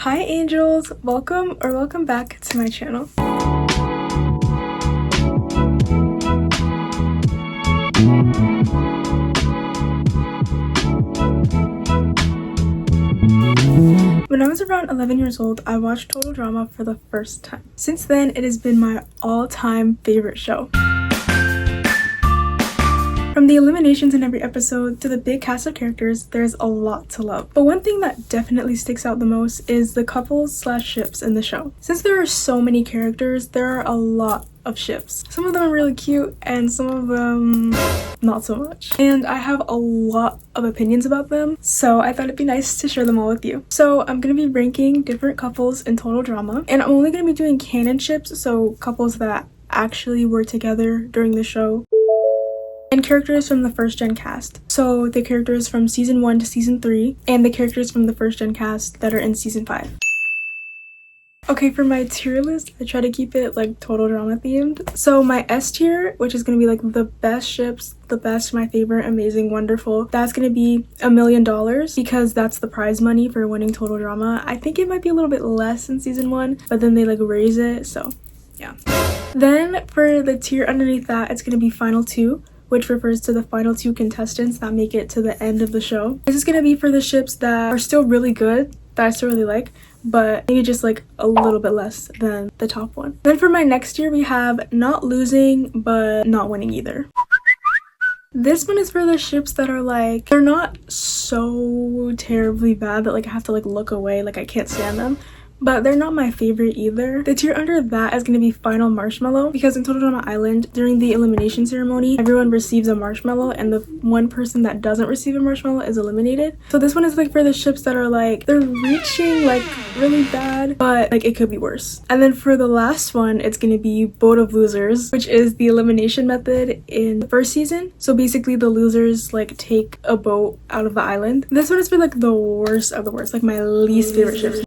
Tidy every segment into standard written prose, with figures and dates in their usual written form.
Hi angels, welcome back to my channel. When I was around 11 years old, I watched Total Drama for the first time. Since then, it has been my all-time favorite show. From the eliminations in every episode to the big cast of characters, there's a lot to love. But one thing that definitely sticks out the most is the couples/ships in the show. Since there are so many characters, there are a lot of ships. Some of them are really cute and some of them not so much. And I have a lot of opinions about them, so I thought it'd be nice to share them all with you. So I'm gonna be ranking different couples in Total Drama, and I'm only gonna be doing canon ships, so couples that actually were together during the show. And characters from the first gen cast. So the characters from season 1 to season 3, and the characters from the first gen cast that are in season 5. Okay, for my tier list, I try to keep it like Total Drama themed. So my S tier, which is gonna be like the best ships, the best, my favorite, amazing, wonderful, that's gonna be $1 million because that's the prize money for winning Total Drama. I think it might be a little bit less in season 1, but then they like raise it, so yeah. Then for the tier underneath that, it's gonna be Final 2, which refers to the final 2 contestants that make it to the end of the show. This is gonna be for the ships that are still really good, that I still really like, but maybe just like a little bit less than the top one. Then for my next tier, we have not losing, but not winning either. This one is for the ships that are like, they're not so terribly bad that like I have to like look away, like I can't stand them, but they're not my favorite either. The tier under that is going to be Final Marshmallow, because in Total Drama Island, during the elimination ceremony, everyone receives a marshmallow and the one person that doesn't receive a marshmallow is eliminated. So this one is like for the ships that are like, they're reaching like really bad, but like it could be worse. And then for the last one, it's going to be Boat of Losers, which is the elimination method in the first season. So basically the losers like take a boat out of the island. This one is for like the worst of the worst, like my least favorite ships.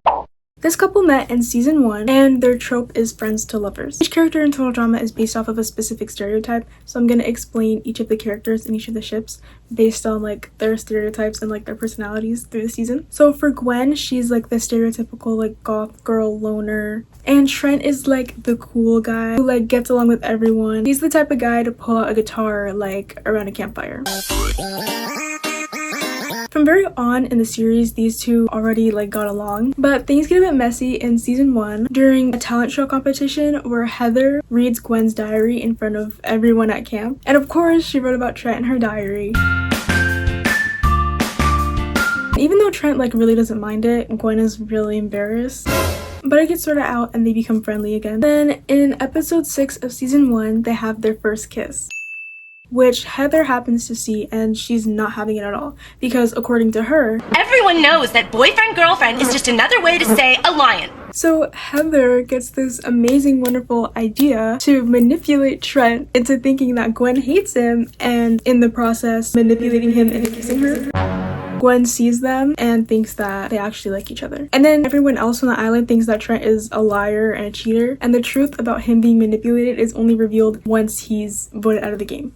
This couple met in season 1, and their trope is friends to lovers. Each character in Total Drama is based off of a specific stereotype, so I'm gonna explain each of the characters in each of the ships based on like their stereotypes and like their personalities through the season. So for Gwen, she's like the stereotypical like goth girl loner, and Trent is like the cool guy who like gets along with everyone. He's the type of guy to pull out a guitar like around a campfire. From very on in the series, these two already like got along, but things get a bit messy in season 1 during a talent show competition where Heather reads Gwen's diary in front of everyone at camp, and of course she wrote about Trent in her diary. Even though Trent like really doesn't mind it, Gwen is really embarrassed. But it gets sorted out and they become friendly again. Then in episode 6 of season 1, they have their first kiss, which Heather happens to see, and she's not having it at all because according to her, everyone knows that boyfriend-girlfriend is just another way to say a lion. So Heather gets this amazing, wonderful idea to manipulate Trent into thinking that Gwen hates him, and in the process manipulating him into kissing her. Gwen sees them and thinks that they actually like each other. And then everyone else on the island thinks that Trent is a liar and a cheater, and the truth about him being manipulated is only revealed once he's voted out of the game.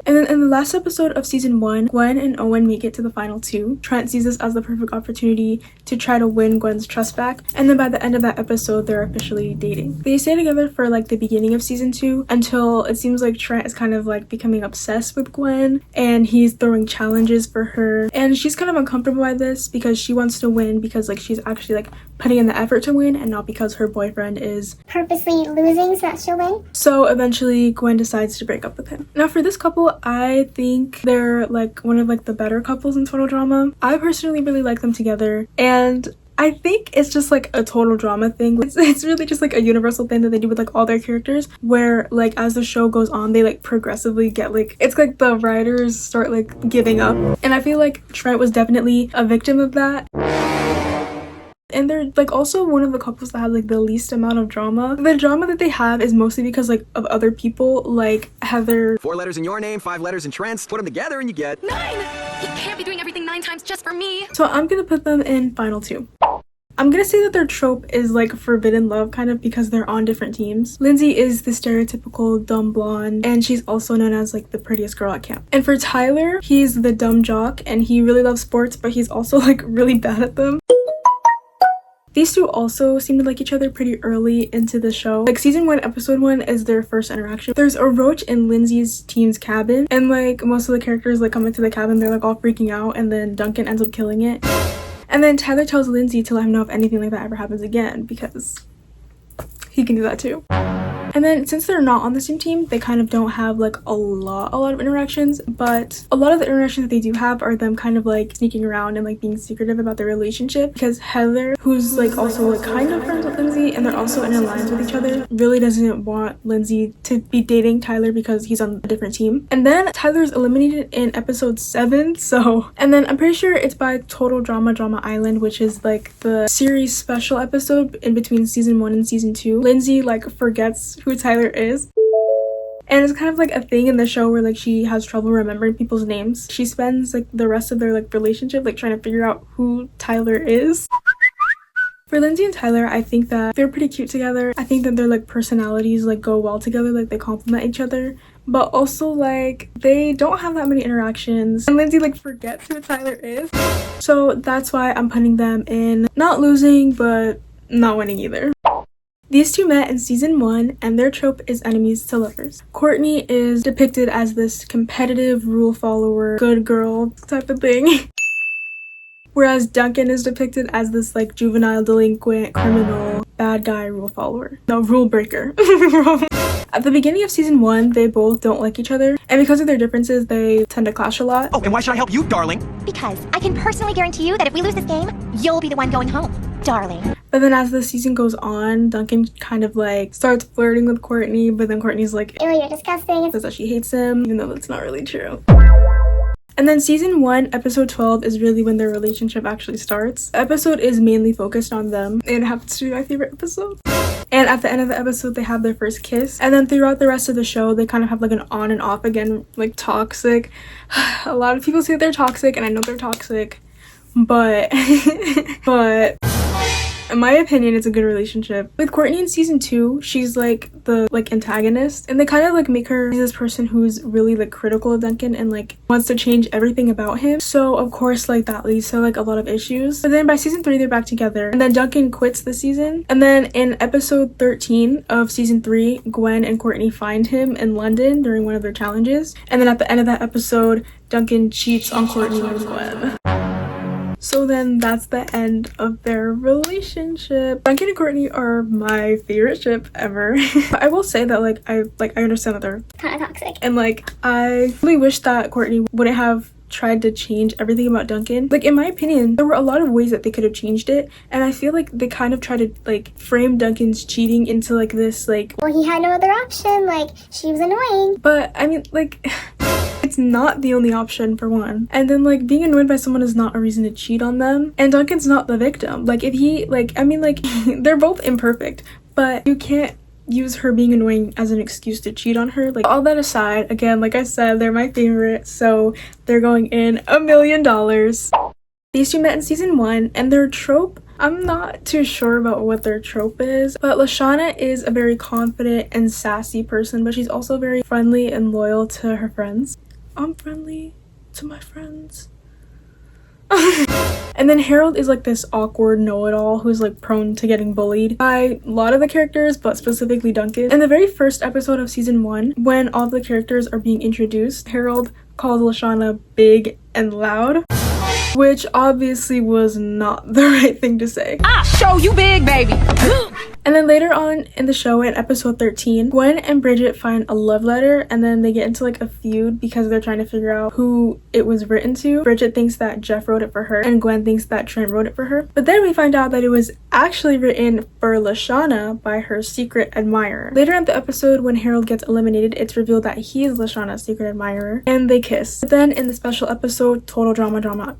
And then in the last episode of season 1, Gwen and Owen make it to the final 2. Trent sees this as the perfect opportunity to try to win Gwen's trust back, and then by the end of that episode, they're officially dating. They stay together for like the beginning of season 2 until it seems like Trent is kind of like becoming obsessed with Gwen, and he's throwing challenges for her, and she's kind of uncomfortable by this because she wants to win because like she's actually like putting in the effort to win and not because her boyfriend is purposely losing so that she'll win. So eventually Gwen decides to break up with him. Now for this couple, I think they're like one of like the better couples in Total Drama. I personally really like them together, and I think it's just like a Total Drama thing. It's really just like a universal thing that they do with like all their characters, where like as the show goes on, they like progressively get like, it's like the writers start like giving up, and I feel like Trent was definitely a victim of that. And they're like also one of the couples that have like the least amount of drama. The drama that they have is mostly because like of other people, like Heather. 4 letters in your name, 5 letters in Trent's. Put them together and you get 9! You can't be doing everything 9 times just for me. So I'm gonna put them in final 2. I'm gonna say that their trope is like forbidden love kind of because they're on different teams. Lindsay is the stereotypical dumb blonde, and she's also known as like the prettiest girl at camp. And for Tyler, he's the dumb jock and he really loves sports, but he's also like really bad at them. These two also seem to like each other pretty early into the show. Like season 1 episode 1 is their first interaction. There's a roach in Lindsay's team's cabin, and like most of the characters like come into the cabin, they're like all freaking out, and then Duncan ends up killing it. And then Tyler tells Lindsay to let him know if anything like that ever happens again, because he can do that too. And then since they're not on the same team, they kind of don't have like a lot of interactions, but a lot of the interactions that they do have are them kind of like sneaking around and like being secretive about their relationship, because Heather, who's like also like kind of friends with Lindsay and they're also in alliance with each other, really doesn't want Lindsay to be dating Tyler because he's on a different team. And then Tyler's eliminated in episode 7, and then I'm pretty sure it's by Total Drama Island, which is like the series special episode in between season 1 and season 2. Lindsay like forgets who Tyler is, and it's kind of like a thing in the show where like she has trouble remembering people's names. She spends like the rest of their like relationship like trying to figure out who Tyler is. For Lindsay and Tyler, I think that they're pretty cute together. I think that their like personalities like go well together, like they complement each other, but also like they don't have that many interactions, and Lindsay like forgets who Tyler is. So that's why I'm putting them in not losing but not winning either. These two met in season 1, and their trope is enemies to lovers. Courtney is depicted as this competitive rule follower, good girl type of thing. Whereas Duncan is depicted as this like juvenile delinquent, criminal, bad guy rule follower. No, rule breaker. At the beginning of season 1, they both don't like each other, and because of their differences, they tend to clash a lot. Oh, and why should I help you, darling? Because I can personally guarantee you that if we lose this game, you'll be the one going home, darling. But then as the season goes on, Duncan kind of like starts flirting with Courtney, but then Courtney's like, Ew, you're disgusting. says that she hates him, even though that's not really true. And then season 1, episode 12 is really when their relationship actually starts. The episode is mainly focused on them, and it happens to be my favorite episode. And at the end of the episode, they have their first kiss. And then throughout the rest of the show, they kind of have like an on and off again, like toxic. A lot of people say they're toxic, and I know they're toxic, but in my opinion, it's a good relationship. With Courtney in season 2, she's like the like antagonist, and they kind of like make her this person who's really like critical of Duncan and like wants to change everything about him. So of course like that leads to like a lot of issues. But then by season 3, they're back together, and then Duncan quits the season. And then in episode 13 of season 3, Gwen and Courtney find him in London during one of their challenges. And then at the end of that episode, Duncan cheats on Courtney and Gwen. So then that's the end of their relationship. Duncan and Courtney are my favorite ship ever. But I will say that I understand that they're Kind of toxic. and like I really wish that Courtney wouldn't have tried to change everything about Duncan. Like in my opinion, there were a lot of ways that they could have changed it, and I feel like they kind of tried to like frame Duncan's cheating into like this like, Well, he had no other option. Like, she was annoying. but I mean like it's not the only option for one. And then like being annoyed by someone is not a reason to cheat on them. And Duncan's not the victim. Like if he like, I mean like they're both imperfect, but you can't use her being annoying as an excuse to cheat on her. Like all that aside, again, like I said, they're my favorite, so they're going in $1 million. These two met in season 1, and their trope, I'm not too sure about what their trope is, but Lashana is a very confident and sassy person, but she's also very friendly and loyal to her friends. I'm friendly to my friends. And then Harold is like this awkward know-it-all who's like prone to getting bullied by a lot of the characters, but specifically Duncan. In the very first episode of season 1, when all the characters are being introduced, Harold calls Lashana big and loud, which obviously was not the right thing to say. I'll show you big, baby. And then later on in the show, in episode 13, Gwen and Bridget find a love letter, and then they get into like a feud because they're trying to figure out who it was written to. Bridget thinks that Jeff wrote it for her, and Gwen thinks that Trent wrote it for her. But then we find out that it was actually written for Lashana by her secret admirer. Later in the episode, when Harold gets eliminated, it's revealed that he is Lashana's secret admirer, and they kiss. But then in the special episode, Total Drama,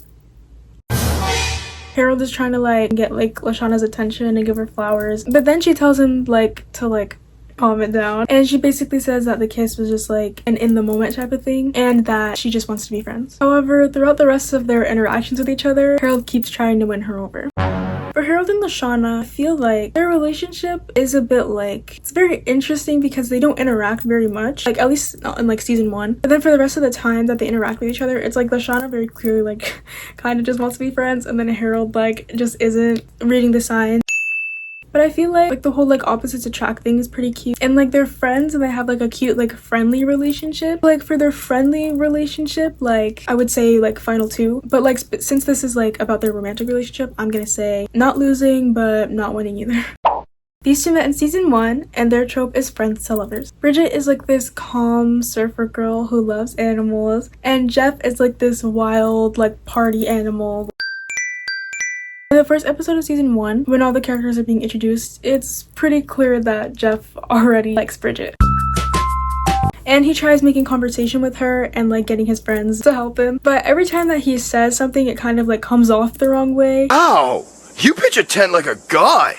Harold is trying to like get like Lashana's attention and give her flowers, but then she tells him like to like calm it down, and she basically says that the kiss was just like an in the moment type of thing and that she just wants to be friends. However, throughout the rest of their interactions with each other, Harold keeps trying to win her over. For Harold and Lashana, I feel like their relationship is a bit like, it's very interesting because they don't interact very much, like at least not in like season 1. But then for the rest of the time that they interact with each other, it's like Lashana very clearly like kind of just wants to be friends, and then Harold like just isn't reading the signs. But I feel like the whole like opposites attract thing is pretty cute, and like they're friends and they have like a cute like friendly relationship. Like for their friendly relationship, like I would say like final 2, but like since this is like about their romantic relationship, I'm gonna say not losing but not winning either. These two met in season 1, and their trope is friends to lovers. Bridget is like this calm surfer girl who loves animals, and Jeff is like this wild like party animal. In the first episode of season 1, when all the characters are being introduced, it's pretty clear that Jeff already likes Bridget. And he tries making conversation with her and like getting his friends to help him. But every time that he says something, it kind of like comes off the wrong way. Ow! You pitch a tent like a guy!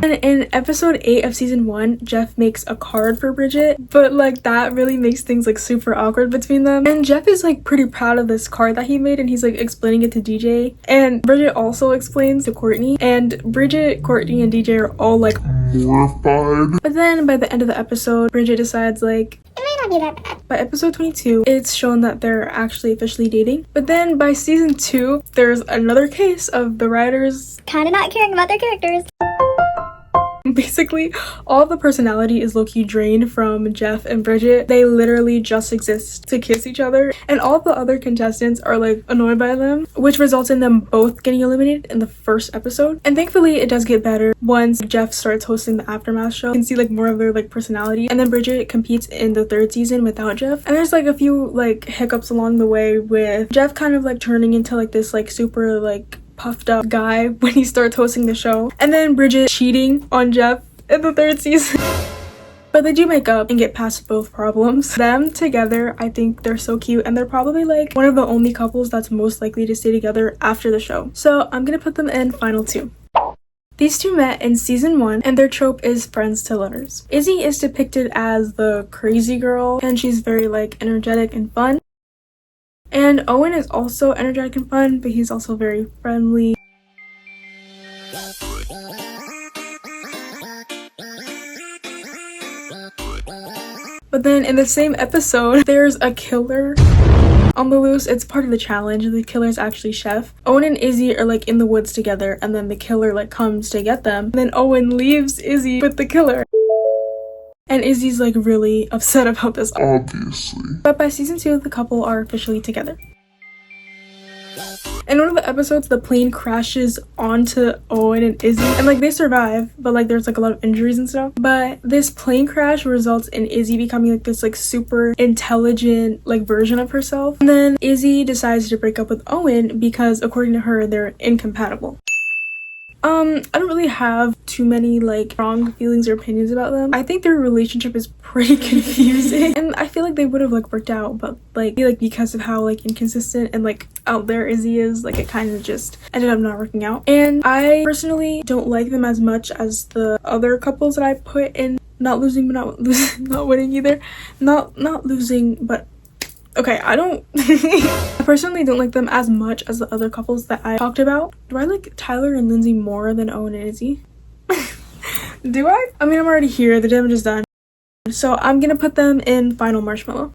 And in episode 8 of season 1, Jeff makes a card for Bridget, but like that really makes things like super awkward between them. And Jeff is like pretty proud of this card that he made, and he's like explaining it to DJ. And Bridget also explains to Courtney, and Bridget, Courtney, and DJ are all like mortified. But then by the end of the episode, Bridget decides like It may not be that bad. by episode 22, it's shown that they're actually officially dating. But then by season 2, there's another case of the writers Kinda not caring about their characters. basically all the personality is low-key drained from Jeff and Bridget. They literally just exist to kiss each other, and all the other contestants are like annoyed by them, which results in them both getting eliminated in the first episode. And thankfully it does get better once Jeff starts hosting the Aftermath show. You can see like more of their like personality, and then Bridget competes in the 3rd season without Jeff. And there's like a few like hiccups along the way with Jeff kind of like turning into like this like super like puffed up guy when he starts hosting the show, and then Bridget cheating on Jeff in the 3rd season. But they do make up and get past both problems. Them together, I think they're so cute, and they're probably like one of the only couples that's most likely to stay together after the show. So I'm gonna put them in final 2. These two met in season 1, and their trope is friends to lovers. Izzy is depicted as the crazy girl, and she's very like energetic and fun. And Owen is also energetic and fun, but he's also very friendly. But then in the same episode, there's a killer on the loose. It's part of the challenge. The killer's actually Chef. Owen and Izzy are like in the woods together, and then the killer like comes to get them. And then Owen leaves Izzy with the killer. And Izzy's like really upset about this, obviously. But by season 2, the couple are officially together. In one of the episodes, the plane crashes onto Owen and Izzy, and like they survive, but like there's like a lot of injuries and stuff. But this plane crash results in Izzy becoming like this like super intelligent like version of herself. And then Izzy decides to break up with Owen because according to her, they're incompatible. I don't really have too many like strong feelings or opinions about them. I think their relationship is pretty confusing, and I feel like they would have like worked out, but like because of how like inconsistent and like out there Izzy is, like it kind of just ended up not working out. And I personally don't like them as much as the other couples that I put in not losing but not losing, not winning either. Not losing, but okay, I don't I personally don't like them as much as the other couples that I talked about. Do I like Tyler and Lindsay more than Owen and Izzy? Do I? I mean, I'm already here, the damage is done. So I'm gonna put them in final marshmallow.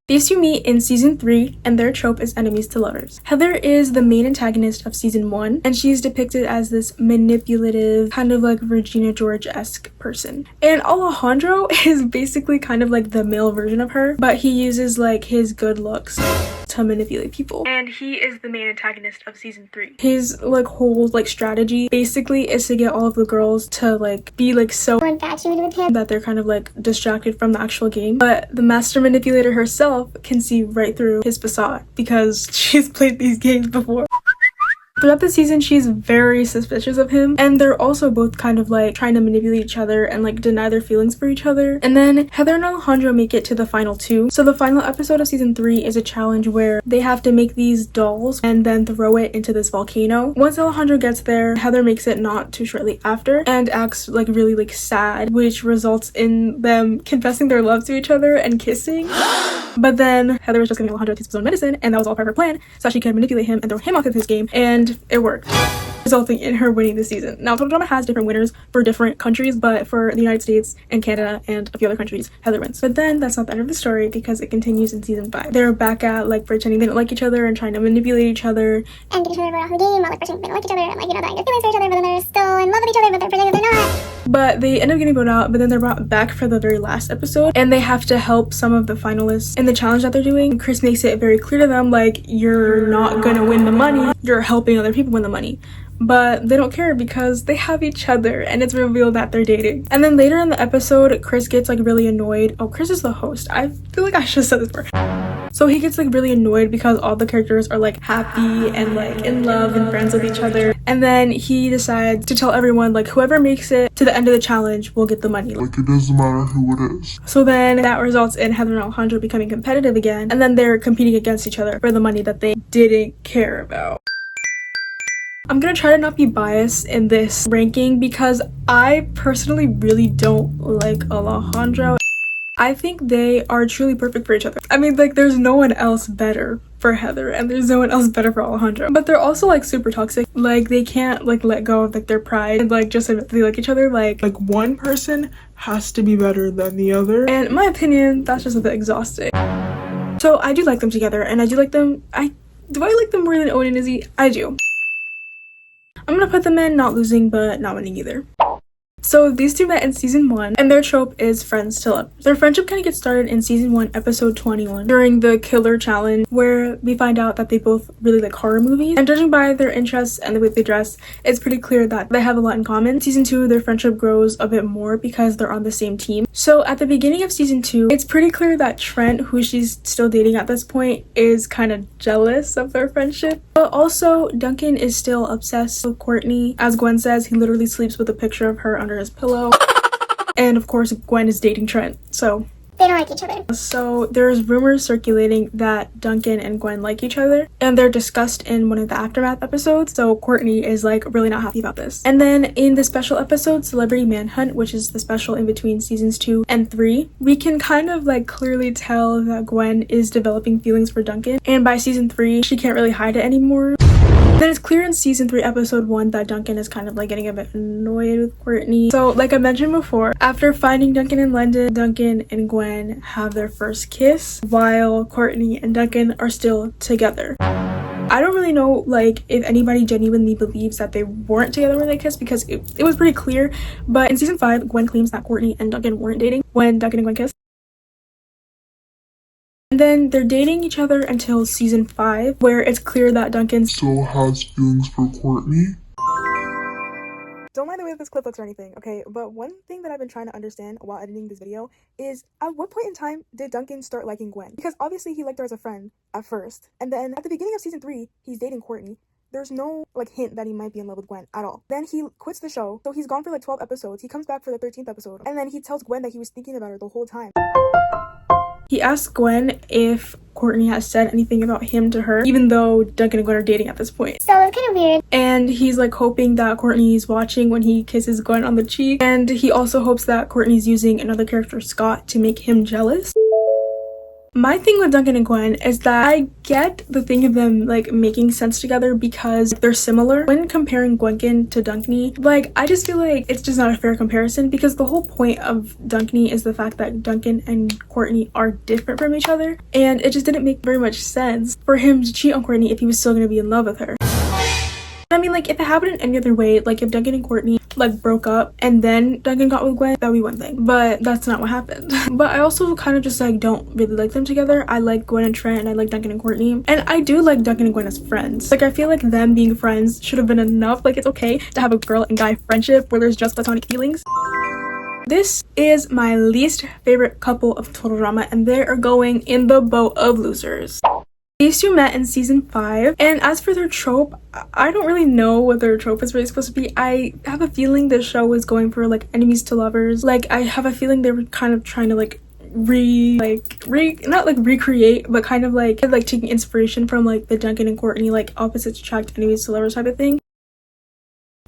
These two meet in season 3, and their trope is enemies to lovers. Heather is the main antagonist of season 1, and she's depicted as this manipulative, kind of like Regina George-esque person. And Alejandro is basically kind of like the male version of her, but he uses like his good looks to manipulate people. And he is the main antagonist of season 3. His like whole like strategy basically is to get all of the girls to like be like so Infatuated with him that they're kind of like distracted from the actual game. But the master manipulator herself can see right through his facade because she's played these games before. Throughout the season, she's very suspicious of him, and they're also both kind of like trying to manipulate each other and like deny their feelings for each other. And then Heather and Alejandro make it to the final 2. So the final episode of season 3 is a challenge where they have to make these dolls and then throw it into this volcano. Once Alejandro gets there, Heather makes it not too shortly after and acts like really like sad, which results in them confessing their love to each other and kissing. But then Heather was just giving Alejandro a taste of his own medicine, and that was all part of her plan, so that she could manipulate him and throw him off of his game, and it worked, resulting in her winning this season. Now, Total Drama has different winners for different countries, but for the United States and Canada and a few other countries, Heather wins. But then that's not the end of the story, because it continues in season 5. They're back at like pretending they don't like each other and trying to manipulate each other and getting each other off the game while like pretending they don't like each other and like, you know, that good feelings for each other, but then they're still but they end up getting voted out, but then they're brought back for the very last episode and they have to help some of the finalists in the challenge that they're doing. And Chris makes it very clear to them, like, you're not gonna win the money, you're helping other people win the money. But they don't care because they have each other and it's revealed that they're dating. And then later in the episode, Chris gets like really annoyed. Oh, Chris is the host. I feel like I should have said this first. So he gets like really annoyed because all the characters are like happy and like in love and friends with each other. And then he decides to tell everyone, like, whoever makes it to the end of the challenge will get the money. Like, it doesn't matter who it is. So then that results in Heather and Alejandro becoming competitive again. And then they're competing against each other for the money that they didn't care about. I'm gonna try to not be biased in this ranking because I personally really don't like Alejandro. I think they are truly perfect for each other. I mean, like, there's no one else better for Heather and there's no one else better for Alejandro. But they're also like super toxic. Like, they can't like let go of like their pride and like just admit they like each other. Like One person has to be better than the other. And in my opinion, that's just a bit exhausting. So I do like them together and I do like them. Do I like them more than Odie and Izzy? I do. I'm gonna put them in not losing but not winning either. So these two met in season 1 and their trope is friends to love. Their friendship kind of gets started in season 1 episode 21 during the killer challenge, where we find out that they both really like horror movies, and judging by their interests and the way they dress, it's pretty clear that they have a lot in common. Season 2, their friendship grows a bit more because they're on the same team. So at the beginning of season 2, it's pretty clear that Trent, who she's still dating at this point, is kind of jealous of their friendship. But also Duncan is still obsessed with Courtney. As Gwen says, he literally sleeps with a picture of her under his pillow. And of course Gwen is dating Trent, so They don't like each other. So there's rumors circulating that Duncan and Gwen like each other, and they're discussed in one of the aftermath episodes, so Courtney is like really not happy about this. And then in the special episode Celebrity Manhunt, which is the special in between seasons 2 and 3, we can kind of like clearly tell that Gwen is developing feelings for Duncan, and by season 3 she can't really hide it anymore. Then it's clear in season 3 episode 1 that Duncan is kind of like getting a bit annoyed with Courtney. So like I mentioned before, after finding Duncan in London, Duncan and Gwen have their first kiss while Courtney and Duncan are still together. I don't really know like if anybody genuinely believes that they weren't together when they kissed, because it was pretty clear. But in season 5, Gwen claims that Courtney and Duncan weren't dating when Duncan and Gwen kissed. And then they're dating each other until season 5, where it's clear that Duncan still has feelings for Courtney. Don't mind the way this clip looks or anything, okay? But one thing that I've been trying to understand while editing this video is, at what point in time did Duncan start liking Gwen? Because obviously he liked her as a friend at first, and then at the beginning of season 3, he's dating Courtney. There's no like hint that he might be in love with Gwen at all. Then he quits the show, so he's gone for like 12 episodes. He comes back for the 13th episode, and then he tells Gwen that he was thinking about her the whole time. He asks Gwen if Courtney has said anything about him to her, even though Duncan and Gwen are dating at this point. So it's kind of weird. And he's like hoping that Courtney's watching when he kisses Gwen on the cheek. And he also hopes that Courtney's using another character, Scott, to make him jealous. My thing with Duncan and Gwen is that I get the thing of them like making sense together because they're similar. When comparing Gwencan to Duncney, like I just feel like it's just not a fair comparison, because the whole point of Duncney is the fact that Duncan and Courtney are different from each other, and it just didn't make very much sense for him to cheat on Courtney if he was still going to be in love with her. I mean, like, if it happened in any other way, like if Duncan and Courtney like broke up and then Duncan got with Gwen, that'd be one thing, but that's not what happened. But I also kind of just like don't really like them together. I like Gwen and Trent, and I like Duncan and Courtney, and I do like Duncan and Gwen as friends. Like I feel like them being friends should have been enough. Like it's okay to have a girl and guy friendship where there's just platonic feelings. This is my least favorite couple of Total Drama, and they are going in the boat of losers. These two met in season 5, and as for their trope, I don't really know what their trope is really supposed to be. I have a feeling the show is going for like enemies to lovers. Like I have a feeling they were kind of trying to like not like recreate, but kind of like taking inspiration from like the Duncan and Courtney like opposites attract, enemies to lovers type of thing.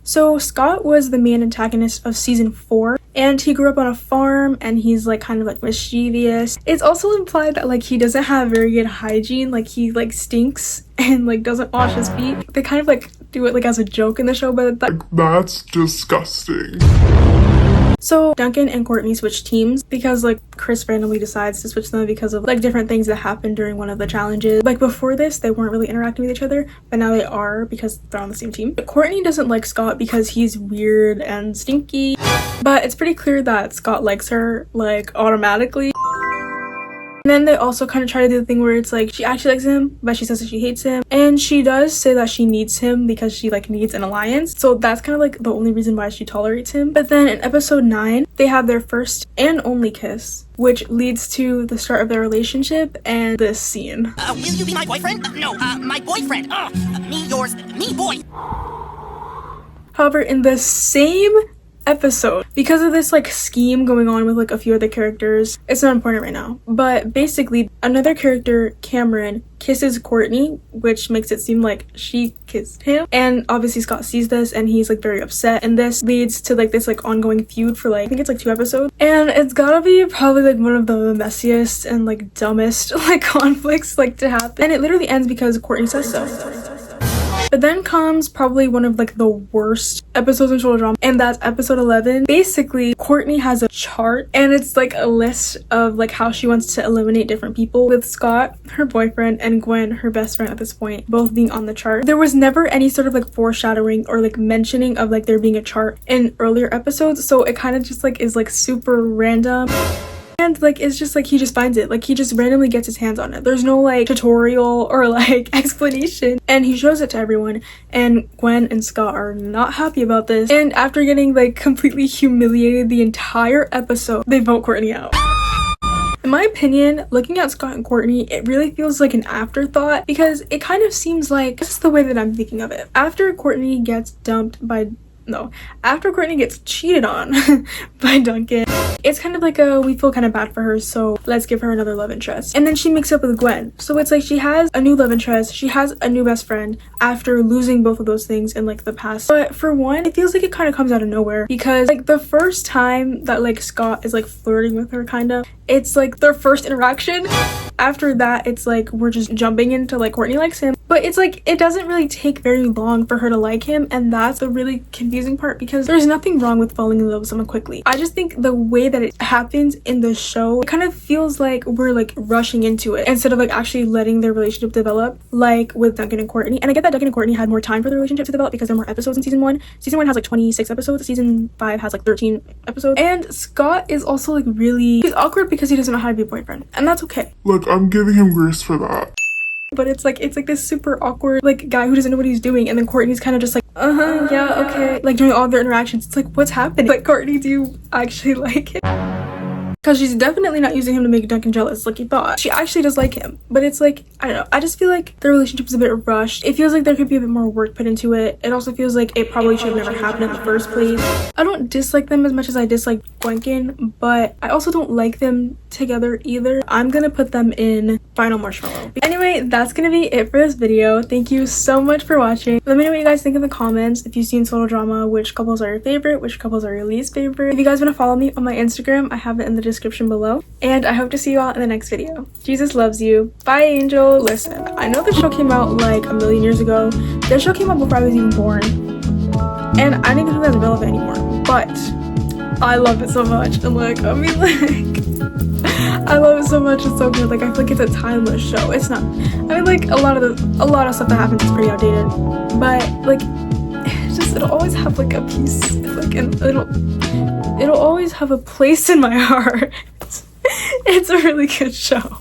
So Scott was the main antagonist of season 4, and he grew up on a farm, and he's like kind of like mischievous. It's also implied that like he doesn't have very good hygiene, like he like stinks and like doesn't wash his feet. They kind of like do it like as a joke in the show, but That's disgusting. So Duncan and Courtney switch teams because like Chris randomly decides to switch them because of like different things that happened during one of the challenges. Like before this, they weren't really interacting with each other, but now they are because they're on the same team. But Courtney doesn't like Scott because he's weird and stinky. But it's pretty clear that Scott likes her, like, automatically. And then they also kind of try to do the thing where it's like she actually likes him, but she says that she hates him. And she does say that she needs him because she like needs an alliance. So that's kind of like the only reason why she tolerates him. But then in episode 9, they have their first and only kiss, which leads to the start of their relationship and this scene. Will you be my boyfriend? No, my boyfriend. Me, yours, me, boy. However, in the same episode, because of this like scheme going on with like a few other characters, it's not important right now, but basically another character, Cameron, kisses Courtney, which makes it seem like she kissed him, and obviously Scott sees this and he's like very upset, and this leads to like this like ongoing feud for like I think it's like 2 episodes, and it's gotta be probably like one of the messiest and like dumbest like conflicts like to happen, and it literally ends because Courtney says so. But then comes probably one of like the worst episodes in total drama, and that's episode 11. Basically, Courtney has a chart, and it's like a list of like how she wants to eliminate different people, with Scott, her boyfriend, and Gwen, her best friend at this point, both being on the chart. There was never any sort of like foreshadowing or like mentioning of like there being a chart in earlier episodes, so it kind of just like is like super random. And like it's just like he just finds it, like he just randomly gets his hands on it. There's no like tutorial or like explanation, and he shows it to everyone, and Gwen and Scott are not happy about this, and after getting like completely humiliated the entire episode, they vote Courtney out. In my opinion, looking at Scott and Courtney, it really feels like an afterthought, because it kind of seems like, this is the way that I'm thinking of it, after Courtney gets cheated on by Duncan, it's kind of like we feel kind of bad for her, so let's give her another love interest. And then she makes up with Gwen, so it's like she has a new love interest, she has a new best friend after losing both of those things in like the past. But for one, it feels like it kind of comes out of nowhere, because like the first time that like Scott is like flirting with her, kind of, it's like their first interaction. After that, it's like we're just jumping into like Courtney likes him, but it's like it doesn't really take very long for her to like him, and that's the really confusing part, because there's nothing wrong with falling in love with someone quickly. I just think the way that it happens in the show, it kind of feels like we're like rushing into it instead of like actually letting their relationship develop, like with Duncan and Courtney. And I get that Duncan and Courtney had more time for their relationship to develop because there are more episodes in season 1. Season 1 has like 26 episodes, season 5 has like 13 episodes, and Scott is also like he's awkward because he doesn't know how to be a boyfriend, and that's okay. Look, I'm giving him grace for that. But it's like this super awkward like guy who doesn't know what he's doing, and then Courtney's kind of just like yeah, okay, like during all their interactions. It's like, what's happening? Like, Courtney, do you actually like him? Because she's definitely not using him to make Duncan jealous like he thought. She actually does like him, but it's like, I don't know, I just feel like the relationship is a bit rushed. It feels like there could be a bit more work put into it. It also feels like it probably should have never happened in the first place. I don't dislike them as much as I dislike Gwencan, but I also don't like them together either. I'm gonna put them in Final Marshmallow. Anyway, that's gonna be it for this video. Thank you so much for watching. Let me know what you guys think in the comments. If you've seen Total Drama, which couples are your favorite, which couples are your least favorite. If you guys want to follow me on my Instagram, I have it in the description below, and I hope to see you all in the next video. Jesus loves you. Bye, Angel. Listen, I know the show came out like a million years ago. The show came out before I was even born, and I don't even think that's relevant anymore, but I love it so much. And like, I mean, like, I love it so much. It's so good. Like, I feel like it's a timeless show. It's not, I mean, like, a lot of stuff that happens is pretty outdated, but like, it'll always have like a piece, like, and it'll always have a place in my heart. It's a really good show.